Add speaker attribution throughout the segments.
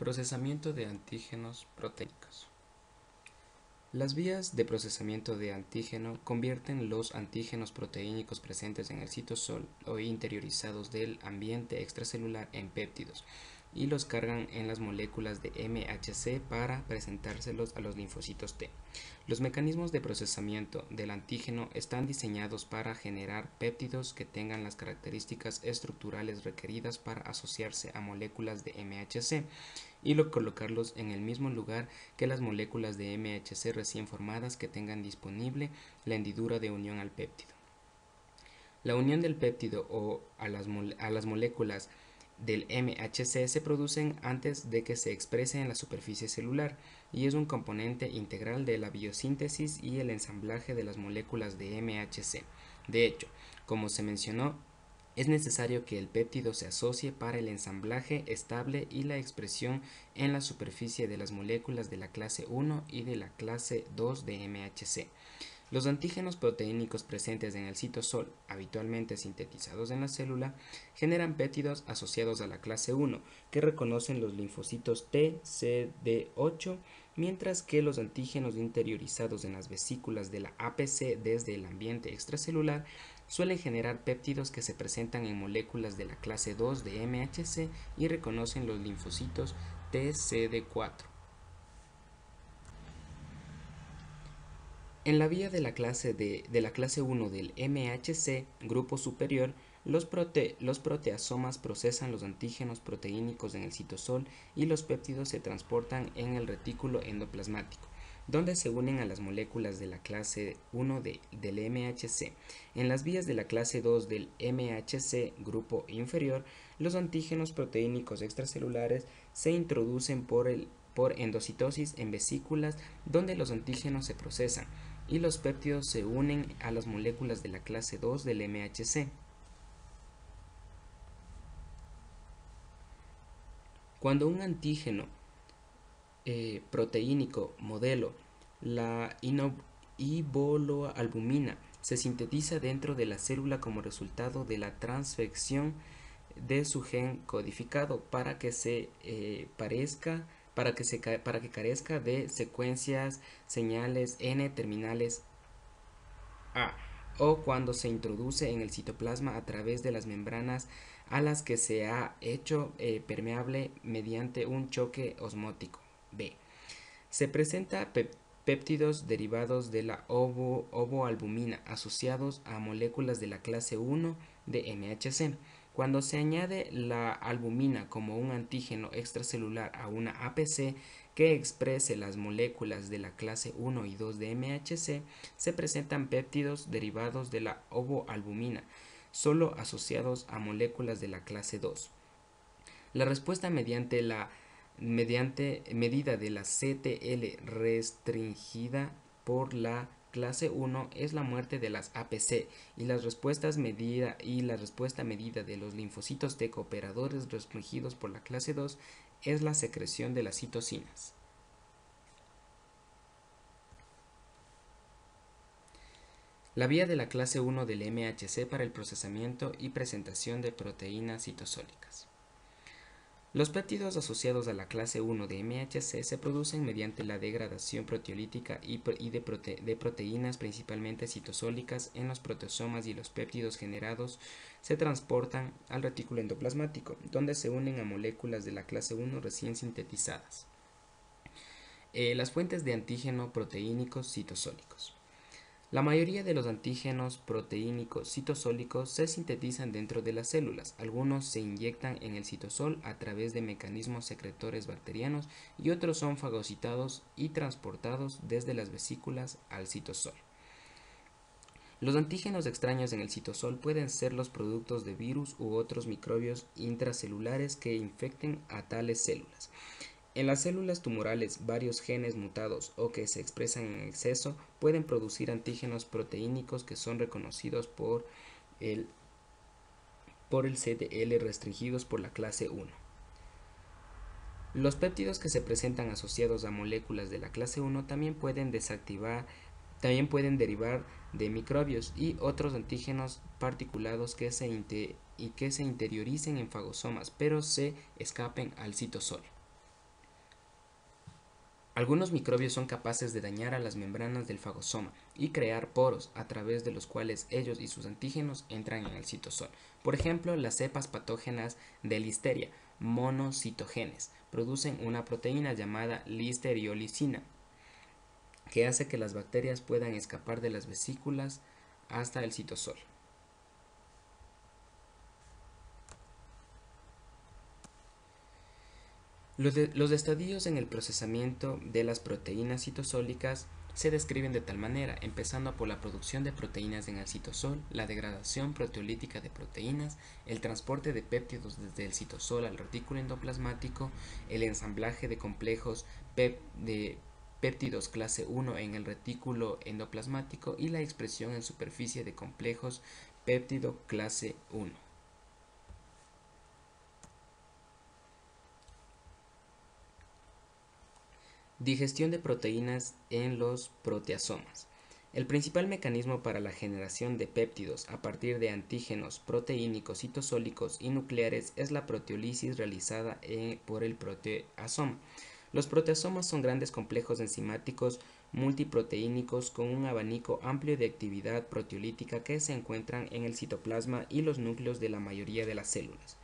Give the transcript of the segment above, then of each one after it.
Speaker 1: Procesamiento de antígenos proteicos. Las vías de procesamiento de antígeno convierten los antígenos proteínicos presentes en el citosol o interiorizados del ambiente extracelular en péptidos y los cargan en las moléculas de MHC para presentárselos a los linfocitos T. Los mecanismos de procesamiento del antígeno están diseñados para generar péptidos que tengan las características estructurales requeridas para asociarse a moléculas de MHC y colocarlos en el mismo lugar que las moléculas de MHC recién formadas que tengan disponible la hendidura de unión al péptido. La unión del péptido o a las moléculas del MHC se producen antes de que se exprese en la superficie celular y es un componente integral de la biosíntesis y el ensamblaje de las moléculas de MHC. De hecho, como se mencionó, es necesario que el péptido se asocie para el ensamblaje estable y la expresión en la superficie de las moléculas de la clase 1 y de la clase 2 de MHC. Los antígenos proteínicos presentes en el citosol, habitualmente sintetizados en la célula, generan péptidos asociados a la clase 1, que reconocen los linfocitos T, CD8, mientras que los antígenos interiorizados en las vesículas de la APC desde el ambiente extracelular suelen generar péptidos que se presentan en moléculas de la clase 2 de MHC y reconocen los linfocitos TCD4. En la vía de la clase 1 del MHC, grupo superior, los proteasomas procesan los antígenos proteínicos en el citosol y los péptidos se transportan en el retículo endoplasmático, donde se unen a las moléculas de la clase 1 del MHC. En las vías de la clase 2 del MHC, grupo inferior, los antígenos proteínicos extracelulares se introducen por endocitosis en vesículas donde los antígenos se procesan y los péptidos se unen a las moléculas de la clase 2 del MHC. Cuando un antígeno proteínico modelo, la iboloalbumina, se sintetiza dentro de la célula como resultado de la transfección de su gen codificado para que carezca de secuencias señales N terminales A, o cuando se introduce en el citoplasma a través de las membranas a las que se ha hecho permeable mediante un choque osmótico B. Se presenta péptidos derivados de la ovoalbumina asociados a moléculas de la clase 1 de MHC. Cuando se añade la albumina como un antígeno extracelular a una APC que exprese las moléculas de la clase 1 y 2 de MHC, se presentan péptidos derivados de la ovoalbumina, solo asociados a moléculas de la clase 2. La respuesta mediante medida de la CTL restringida por la clase 1 es la muerte de las APC y la respuesta medida de los linfocitos T cooperadores restringidos por la clase 2 es la secreción de las citocinas. La vía de la clase 1 del MHC para el procesamiento y presentación de proteínas citosólicas. Los péptidos asociados a la clase 1 de MHC se producen mediante la degradación proteolítica de proteínas principalmente citosólicas en los proteosomas y los péptidos generados se transportan al retículo endoplasmático, donde se unen a moléculas de la clase 1 recién sintetizadas. Las fuentes de antígeno proteínicos citosólicos. La mayoría de los antígenos proteínicos citosólicos se sintetizan dentro de las células. Algunos se inyectan en el citosol a través de mecanismos secretores bacterianos y otros son fagocitados y transportados desde las vesículas al citosol. Los antígenos extraños en el citosol pueden ser los productos de virus u otros microbios intracelulares que infecten a tales células. En las células tumorales, varios genes mutados o que se expresan en exceso pueden producir antígenos proteínicos que son reconocidos por el CTL restringidos por la clase 1. Los péptidos que se presentan asociados a moléculas de la clase 1 también pueden derivar de microbios y otros antígenos particulados que se interioricen en fagosomas, pero se escapen al citosol. Algunos microbios son capaces de dañar a las membranas del fagosoma y crear poros a través de los cuales ellos y sus antígenos entran en el citosol. Por ejemplo, las cepas patógenas de Listeria monocitogenes producen una proteína llamada listeriolicina que hace que las bacterias puedan escapar de las vesículas hasta el citosol. Los estadios en el procesamiento de las proteínas citosólicas se describen de tal manera, empezando por la producción de proteínas en el citosol, la degradación proteolítica de proteínas, el transporte de péptidos desde el citosol al retículo endoplasmático, el ensamblaje de complejos de péptidos clase 1 en el retículo endoplasmático y la expresión en superficie de complejos péptido clase 1. Digestión de proteínas en los proteasomas. El principal mecanismo para la generación de péptidos a partir de antígenos proteínicos, citosólicos y nucleares es la proteólisis realizada por el proteasoma. Los proteasomas son grandes complejos enzimáticos multiproteínicos con un abanico amplio de actividad proteolítica que se encuentran en el citoplasma y los núcleos de la mayoría de las células.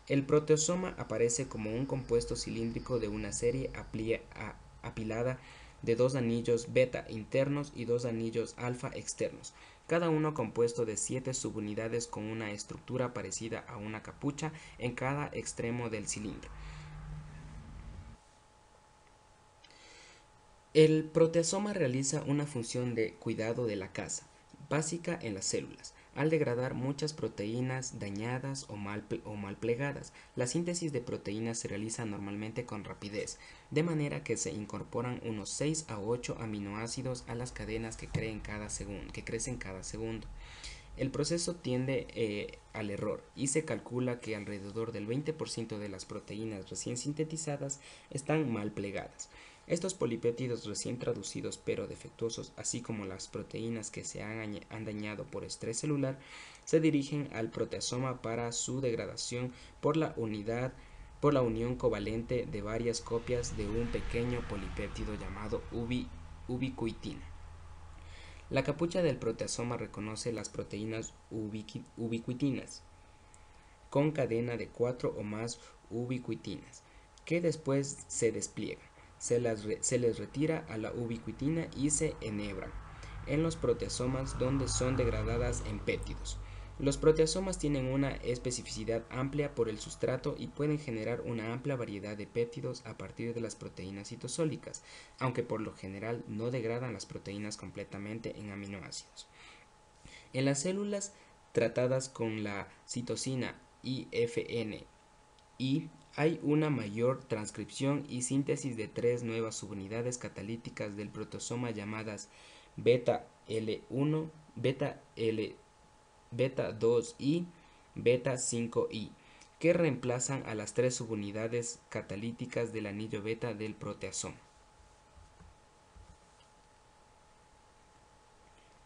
Speaker 1: El proteasoma aparece como un compuesto cilíndrico de una serie apilada de dos anillos beta internos y dos anillos alfa externos, cada uno compuesto de 7 subunidades con una estructura parecida a una capucha en cada extremo del cilindro. El proteasoma realiza una función de cuidado de la casa, básica en las células. Al degradar muchas proteínas dañadas o mal plegadas, la síntesis de proteínas se realiza normalmente con rapidez, de manera que se incorporan unos 6 a 8 aminoácidos a las cadenas que crecen cada segundo. El proceso tiende al error y se calcula que alrededor del 20% de las proteínas recién sintetizadas están mal plegadas. Estos polipéptidos recién traducidos pero defectuosos, así como las proteínas que se han dañado por estrés celular, se dirigen al proteasoma para su degradación por la unión covalente de varias copias de un pequeño polipéptido llamado ubiquitina. La capucha del proteasoma reconoce las proteínas ubiquitinas con cadena de 4 o más ubiquitinas, que después se despliegan. Se les retira a la ubiquitina y se enhebran en los proteasomas donde son degradadas en péptidos. Los proteasomas tienen una especificidad amplia por el sustrato y pueden generar una amplia variedad de péptidos a partir de las proteínas citosólicas, aunque por lo general no degradan las proteínas completamente en aminoácidos. En las células tratadas con la citosina IFN y hay una mayor transcripción y síntesis de 3 nuevas subunidades catalíticas del proteasoma llamadas beta L1, beta 2i, beta 5i, que reemplazan a las 3 subunidades catalíticas del anillo beta del proteasoma.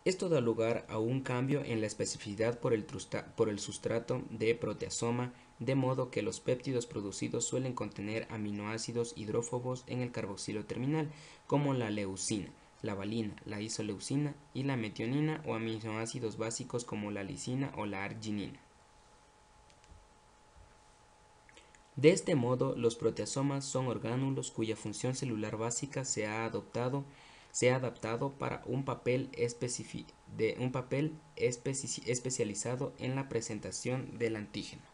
Speaker 1: Esto da lugar a un cambio en la especificidad por el sustrato de proteasoma, de modo que los péptidos producidos suelen contener aminoácidos hidrófobos en el carboxilo terminal, como la leucina, la valina, la isoleucina y la metionina, o aminoácidos básicos como la lisina o la arginina. De este modo, los proteasomas son orgánulos cuya función celular básica se ha adaptado para un papel especializado en la presentación del antígeno.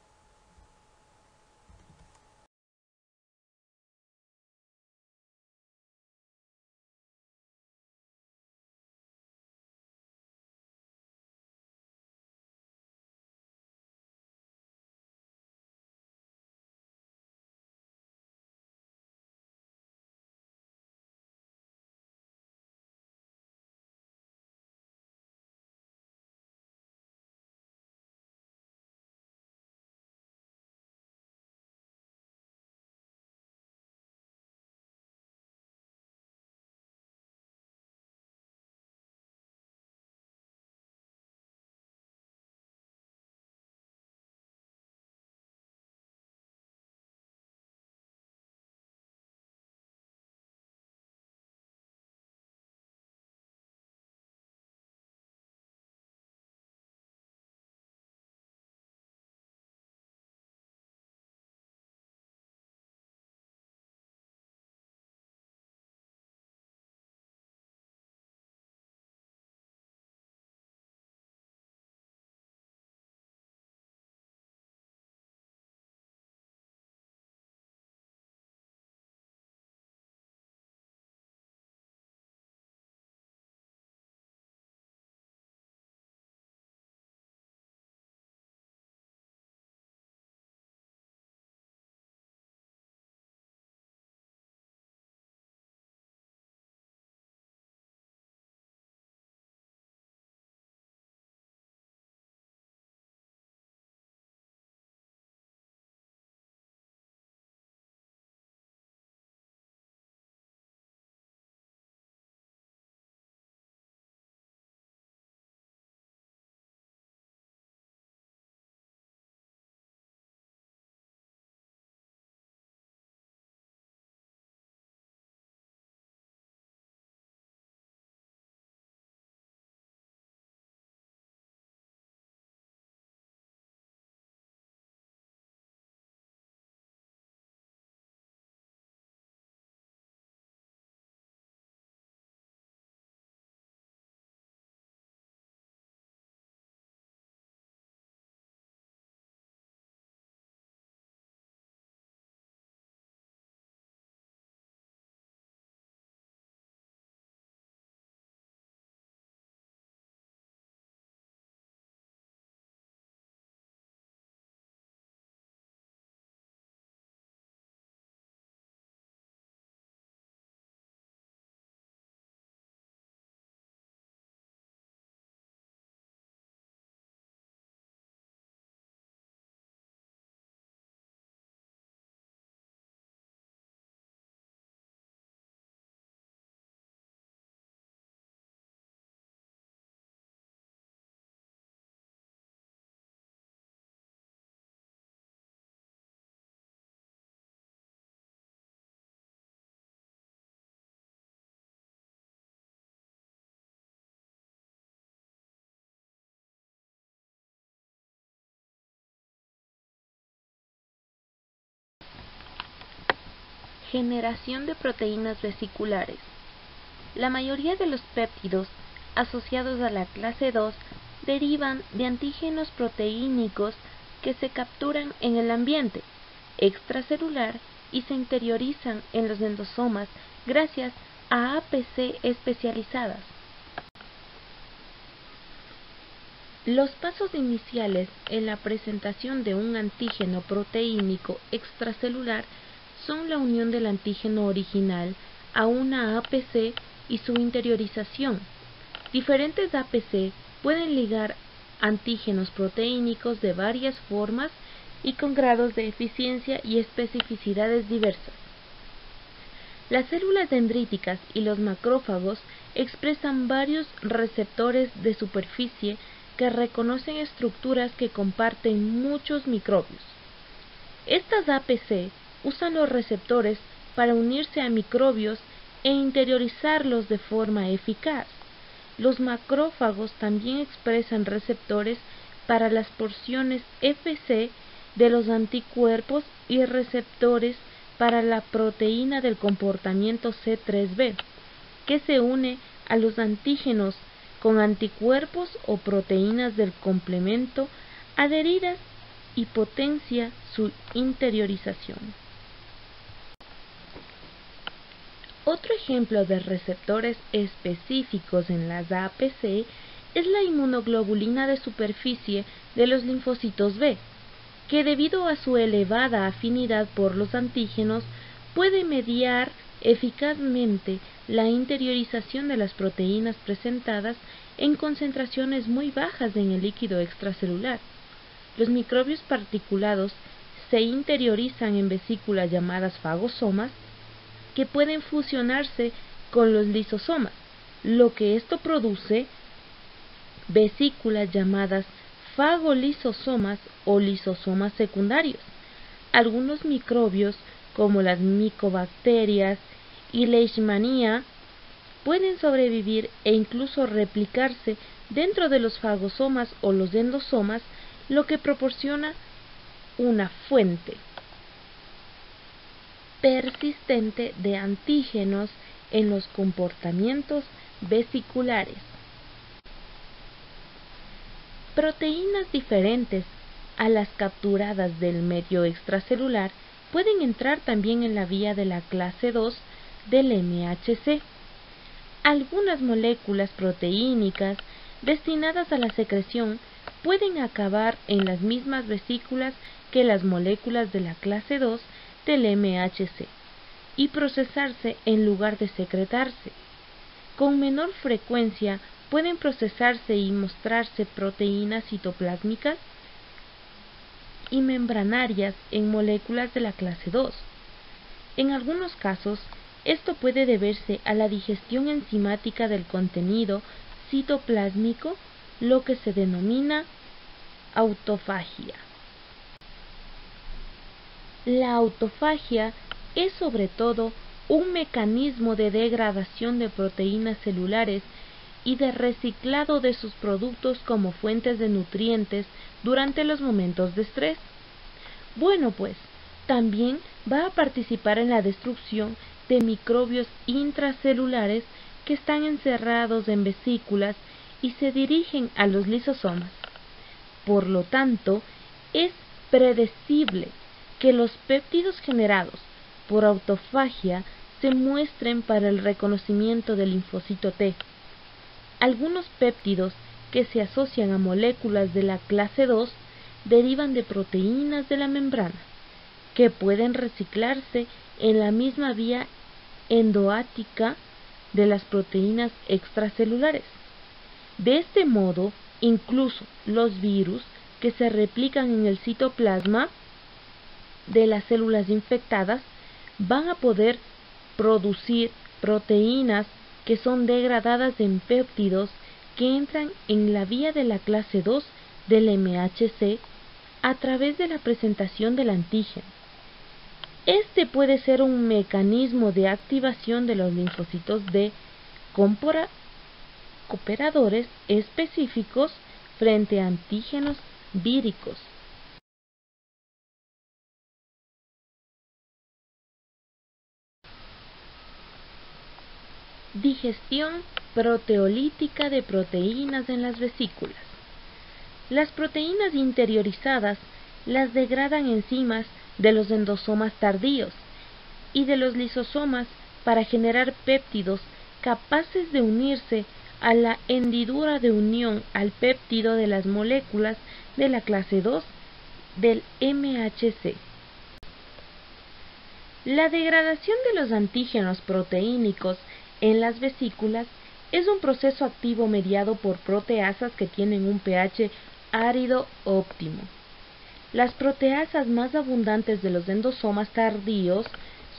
Speaker 2: Generación de proteínas vesiculares. La mayoría de los péptidos asociados a la clase 2 derivan de antígenos proteínicos que se capturan en el ambiente extracelular y se interiorizan en los endosomas gracias a APC especializadas. Los pasos iniciales en la presentación de un antígeno proteínico extracelular son la unión del antígeno original a una APC y su interiorización. Diferentes APC pueden ligar antígenos proteínicos de varias formas y con grados de eficiencia y especificidades diversas. Las células dendríticas y los macrófagos expresan varios receptores de superficie que reconocen estructuras que comparten muchos microbios. Estas APC usan los receptores para unirse a microbios e interiorizarlos de forma eficaz. Los macrófagos también expresan receptores para las porciones Fc de los anticuerpos y receptores para la proteína del comportamiento C3b, que se une a los antígenos con anticuerpos o proteínas del complemento adheridas y potencia su interiorización. Otro ejemplo de receptores específicos en las APC es la inmunoglobulina de superficie de los linfocitos B, que debido a su elevada afinidad por los antígenos puede mediar eficazmente la interiorización de las proteínas presentadas en concentraciones muy bajas en el líquido extracelular. Los microbios particulados se interiorizan en vesículas llamadas fagosomas que pueden fusionarse con los lisosomas, lo que esto produce vesículas llamadas fagolisosomas o lisosomas secundarios. Algunos microbios, como las micobacterias y Leishmania, pueden sobrevivir e incluso replicarse dentro de los fagosomas o los endosomas, lo que proporciona una fuente persistente de antígenos en los comportamientos vesiculares. Proteínas diferentes a las capturadas del medio extracelular pueden entrar también en la vía de la clase 2 del MHC. Algunas moléculas proteínicas destinadas a la secreción pueden acabar en las mismas vesículas que las moléculas de la clase 2 del MHC y procesarse en lugar de secretarse. Con menor frecuencia pueden procesarse y mostrarse proteínas citoplásmicas y membranarias en moléculas de la clase 2. En algunos casos, esto puede deberse a la digestión enzimática del contenido citoplásmico, lo que se denomina autofagia. La autofagia es sobre todo un mecanismo de degradación de proteínas celulares y de reciclado de sus productos como fuentes de nutrientes durante los momentos de estrés. Bueno, pues, también va a participar en la destrucción de microbios intracelulares que están encerrados en vesículas y se dirigen a los lisosomas. Por lo tanto, es predecible que los péptidos generados por autofagia se muestren para el reconocimiento del linfocito T. Algunos péptidos que se asocian a moléculas de la clase 2 derivan de proteínas de la membrana, que pueden reciclarse en la misma vía endoática de las proteínas extracelulares. De este modo, incluso los virus que se replican en el citoplasma de las células infectadas van a poder producir proteínas que son degradadas en péptidos que entran en la vía de la clase 2 del MHC a través de la presentación del antígeno. Este puede ser un mecanismo de activación de los linfocitos de cooperadores específicos frente a antígenos víricos. Digestión proteolítica de proteínas en las vesículas. Las proteínas interiorizadas las degradan enzimas de los endosomas tardíos y de los lisosomas para generar péptidos capaces de unirse a la hendidura de unión al péptido de las moléculas de la clase 2 del MHC. La degradación de los antígenos proteínicos en las vesículas es un proceso activo mediado por proteasas que tienen un pH árido óptimo. Las proteasas más abundantes de los endosomas tardíos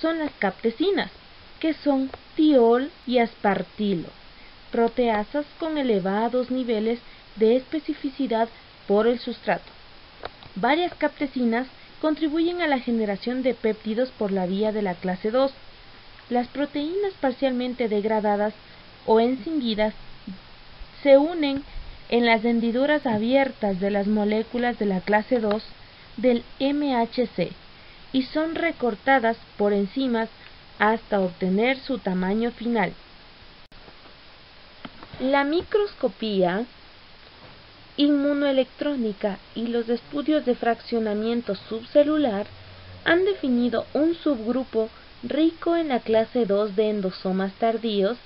Speaker 2: son las captecinas, que son tiol y aspartilo, proteasas con elevados niveles de especificidad por el sustrato. Varias captecinas contribuyen a la generación de péptidos por la vía de la clase 2. Las proteínas parcialmente degradadas o encindidas se unen en las hendiduras abiertas de las moléculas de la clase 2 del MHC y son recortadas por enzimas hasta obtener su tamaño final. La microscopía inmunoelectrónica y los estudios de fraccionamiento subcelular han definido un subgrupo rico en la clase 2 de endosomas tardíos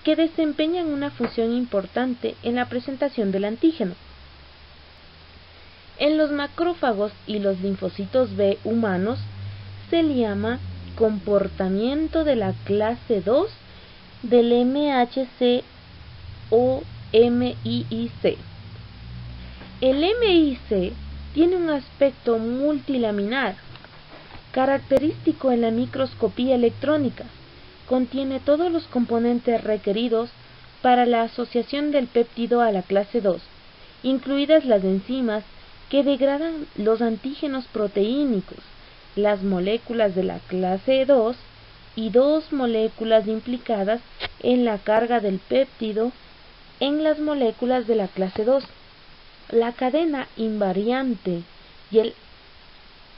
Speaker 2: que desempeñan una función importante en la presentación del antígeno. En los macrófagos y los linfocitos B humanos se le llama comportamiento de la clase 2 del MHC o MIIC. El MIC tiene un aspecto multilaminar, característico en la microscopía electrónica. Contiene todos los componentes requeridos para la asociación del péptido a la clase 2, incluidas las enzimas que degradan los antígenos proteínicos, las moléculas de la clase 2 y dos moléculas implicadas en la carga del péptido en las moléculas de la clase 2. La cadena invariante y el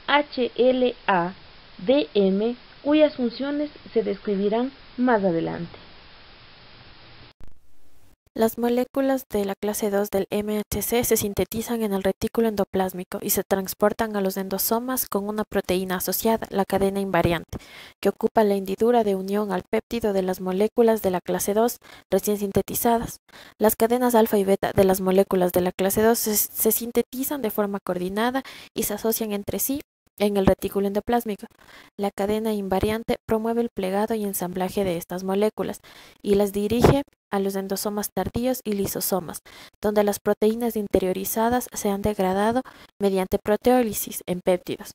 Speaker 2: HLA-DM, cuyas funciones se describirán más adelante.
Speaker 3: Las moléculas de la clase 2 del MHC se sintetizan en el retículo endoplásmico y se transportan a los endosomas con una proteína asociada, la cadena invariante, que ocupa la hendidura de unión al péptido de las moléculas de la clase 2 recién sintetizadas. Las cadenas alfa y beta de las moléculas de la clase 2 se sintetizan de forma coordinada y se asocian entre sí en el retículo endoplásmico. La cadena invariante promueve el plegado y ensamblaje de estas moléculas y las dirige a los endosomas tardíos y lisosomas, donde las proteínas interiorizadas se han degradado mediante proteólisis en péptidos.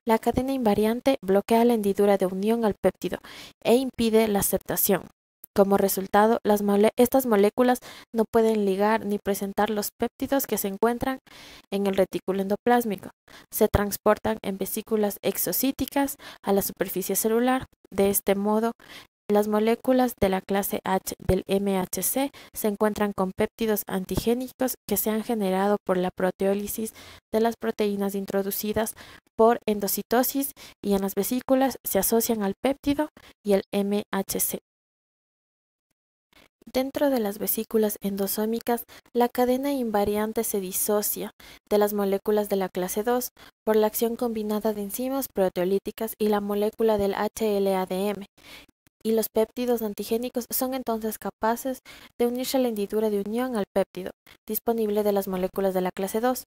Speaker 3: La cadena invariante bloquea la hendidura de unión al péptido e impide la aceptación. Como resultado, estas moléculas no pueden ligar ni presentar los péptidos que se encuentran en el retículo endoplásmico. Se transportan en vesículas exocíticas a la superficie celular. De este modo, las moléculas de la clase H del MHC se encuentran con péptidos antigénicos que se han generado por la proteólisis de las proteínas introducidas por endocitosis y en las vesículas se asocian al péptido y el MHC. Dentro de las vesículas endosómicas, la cadena invariante se disocia de las moléculas de la clase 2 por la acción combinada de enzimas proteolíticas y la molécula del HLA-DM, y los péptidos antigénicos son entonces capaces de unirse a la hendidura de unión al péptido disponible de las moléculas de la clase 2.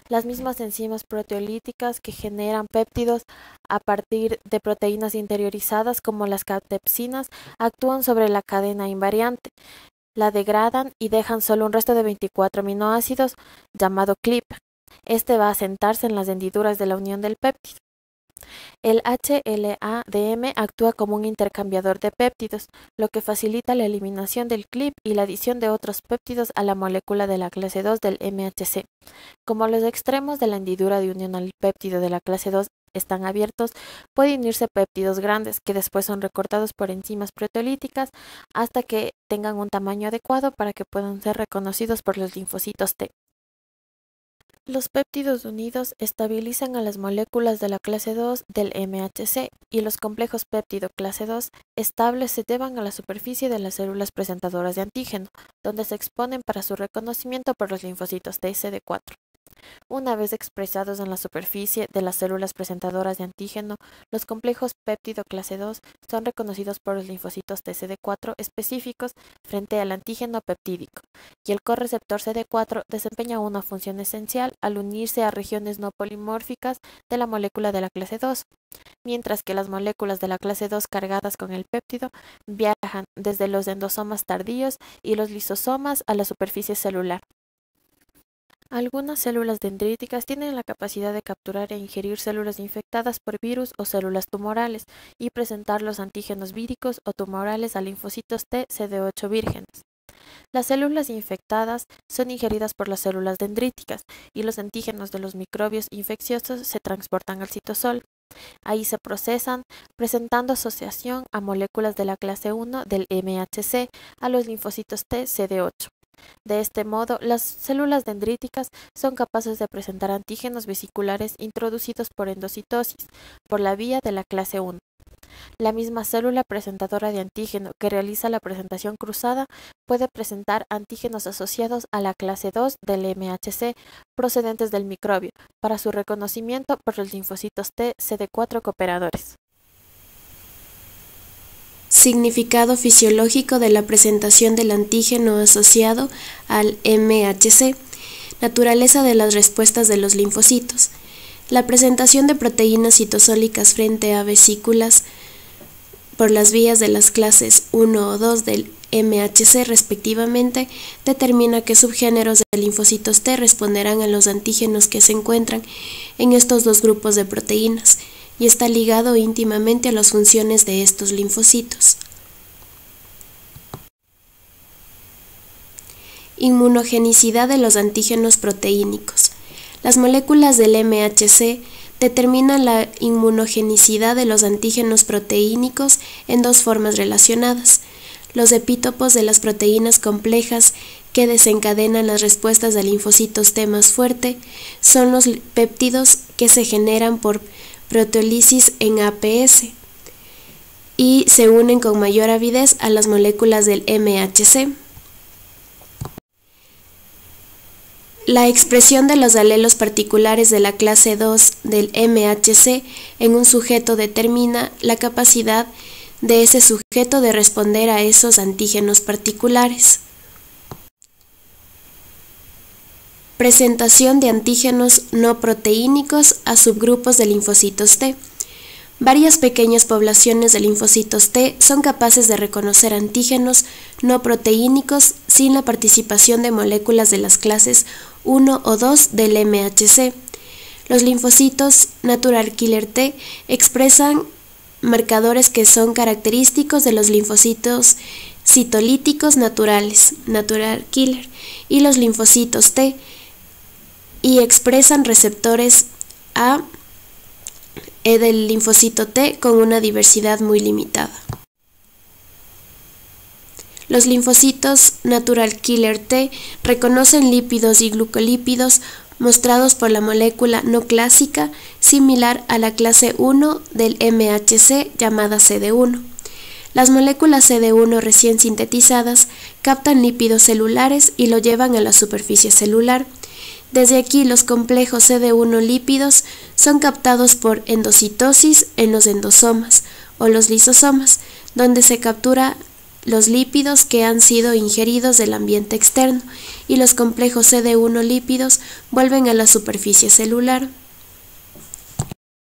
Speaker 3: Las mismas enzimas proteolíticas que generan péptidos a partir de proteínas interiorizadas como las camptecinas actúan sobre la cadena invariante, la degradan y dejan solo un resto de 24 aminoácidos llamado CLIP. Este va a asentarse en las hendiduras de la unión del péptido. El HLA-DM actúa como un intercambiador de péptidos, lo que facilita la eliminación del CLIP y la adición de otros péptidos a la molécula de la clase 2 del MHC. Como los extremos de la hendidura de unión al péptido de la clase 2 están abiertos, pueden unirse péptidos grandes que después son recortados por enzimas proteolíticas hasta que tengan un tamaño adecuado para que puedan ser reconocidos por los linfocitos T. Los péptidos unidos estabilizan a las moléculas de la clase 2 del MHC y los complejos péptido clase 2 estables se llevan a la superficie de las células presentadoras de antígeno, donde se exponen para su reconocimiento por los linfocitos T CD4. Una vez expresados en la superficie de las células presentadoras de antígeno, los complejos péptido clase 2 son reconocidos por los linfocitos TCD4 específicos frente al antígeno peptídico, y el correceptor CD4 desempeña una función esencial al unirse a regiones no polimórficas de la molécula de la clase 2, mientras que las moléculas de la clase 2 cargadas con el péptido viajan desde los endosomas tardíos y los lisosomas a la superficie celular. Algunas células dendríticas tienen la capacidad de capturar e ingerir células infectadas por virus o células tumorales y presentar los antígenos víricos o tumorales a linfocitos T CD8 vírgenes. Las células infectadas son ingeridas por las células dendríticas y los antígenos de los microbios infecciosos se transportan al citosol. Ahí se procesan, presentando asociación a moléculas de la clase 1 del MHC a los linfocitos T CD8. De este modo, las células dendríticas son capaces de presentar antígenos vesiculares introducidos por endocitosis, por la vía de la clase 1. La misma célula presentadora de antígeno que realiza la presentación cruzada puede presentar antígenos asociados a la clase 2 del MHC procedentes del microbio para su reconocimiento por los linfocitos T CD4 cooperadores.
Speaker 4: Significado fisiológico de la presentación del antígeno asociado al MHC. Naturaleza de las respuestas de los linfocitos. La presentación de proteínas citosólicas frente a vesículas por las vías de las clases 1 o 2 del MHC respectivamente determina qué subgéneros de linfocitos T responderán a los antígenos que se encuentran en estos dos grupos de proteínas, y está ligado íntimamente a las funciones de estos linfocitos. Inmunogenicidad de los antígenos proteínicos. Las moléculas del MHC determinan la inmunogenicidad de los antígenos proteínicos en dos formas relacionadas. Los epítopos de las proteínas complejas que desencadenan las respuestas de linfocitos T más fuerte son los péptidos que se generan por proteólisis en APS y se unen con mayor avidez a las moléculas del MHC. La expresión de los alelos particulares de la clase 2 del MHC en un sujeto determina la capacidad de ese sujeto de responder a esos antígenos particulares. Presentación de antígenos no proteínicos a subgrupos de linfocitos T. Varias pequeñas poblaciones de linfocitos T son capaces de reconocer antígenos no proteínicos sin la participación de moléculas de las clases 1 o 2 del MHC. Los linfocitos natural killer T expresan marcadores que son característicos de los linfocitos citolíticos naturales, natural killer, y los linfocitos T, y expresan receptores A del linfocito T con una diversidad muy limitada. Los linfocitos natural killer T reconocen lípidos y glucolípidos mostrados por la molécula no clásica similar a la clase 1 del MHC llamada CD1. Las moléculas CD1 recién sintetizadas captan lípidos celulares y lo llevan a la superficie celular. Desde aquí los complejos CD1 lípidos son captados por endocitosis en los endosomas o los lisosomas, donde se captura los lípidos que han sido ingeridos del ambiente externo, y los complejos CD1 lípidos vuelven a la superficie celular.